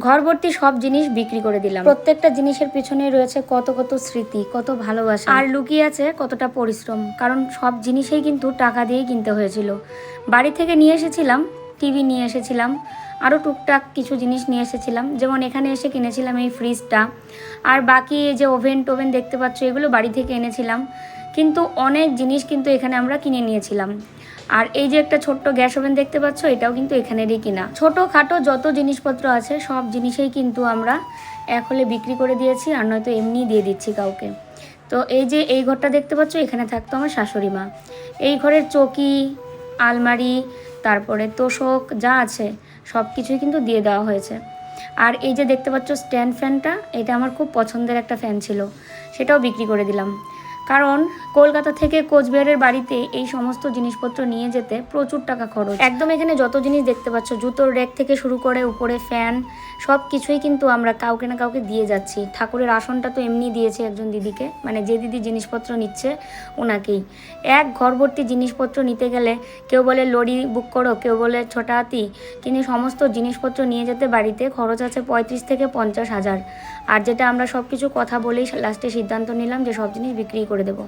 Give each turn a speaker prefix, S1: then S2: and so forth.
S1: ঘর ভর্তি সব জিনিস বিক্রি করে দিলাম। প্রত্যেকটা জিনিসের পিছনে রয়েছে কত কত স্মৃতি, কত ভালোবাসা, আর লুকিয়ে আছে কতটা পরিশ্রম। কারণ সব জিনিসেই কিন্তু টাকা দিয়েই কিনতে হয়েছিল। বাড়ি থেকে নিয়ে এসেছিলাম, টিভি নিয়ে এসেছিলাম, আরও টুকটাক কিছু জিনিস নিয়ে এসেছিলাম। যেমন এখানে এসে কিনেছিলাম এই ফ্রিজটা, আর বাকি এই যে ওভেন টোভেন দেখতে পাচ্ছ, এগুলো বাড়ি থেকে এনেছিলাম। কিন্তু অনেক জিনিস কিন্তু এখানে আমরা কিনে নিয়েছিলাম। আর এই যে একটা ছোট্ট গ্যাস ওভেন দেখতে পাচ্ছ, এটাও কিন্তু এখানেরই কিনা। ছোটোখাটো যত জিনিসপত্র আছে সব জিনিসেই কিন্তু আমরা এক হলে বিক্রি করে দিয়েছি, আর নয়তো এমনিই দিয়ে দিচ্ছি কাউকে। তো এই যে এই ঘরটা দেখতে পাচ্ছ, এখানে থাকতো আমার শাশুড়ি মা। এই ঘরের চৌকি, আলমারি, তারপরে তোশক যা আছে সব কিছুই কিন্তু দিয়ে দেওয়া হয়েছে। আর এই যে দেখতে পাচ্ছ স্ট্যান্ড ফ্যানটা, এটা আমার খুব পছন্দের একটা ফ্যান ছিল, সেটাও বিক্রি করে দিলাম। কারণ কলকাতা থেকে কোচবিহারের বাড়িতে এই সমস্ত জিনিসপত্র নিয়ে যেতে প্রচুর টাকা খরচ। একদম এখানে যত জিনিস দেখতে পাচ্ছ, জুতোর র্যাক থেকে শুরু করে উপরে ফ্যান, সব কিছুই কিন্তু আমরা কাউকে না কাউকে দিয়ে যাচ্ছি। ঠাকুরের আসনটা তো এমনি দিয়েছে একজন দিদিকে, মানে যে দিদি জিনিসপত্র নিচ্ছে ওনাকেই। এক ঘর ভর্তি জিনিসপত্র নিতে গেলে কেউ বলে লরি বুক করো, কেউ বলে ছোটা হাতি, কিন্তু সমস্ত জিনিসপত্র নিয়ে যেতে বাড়িতে খরচ আছে 35 থেকে 50 হাজার। আর যেটা আমরা সব কিছু কথা বলেই লাস্টে সিদ্ধান্ত নিলাম যে সব জিনিস বিক্রি করে দেবো।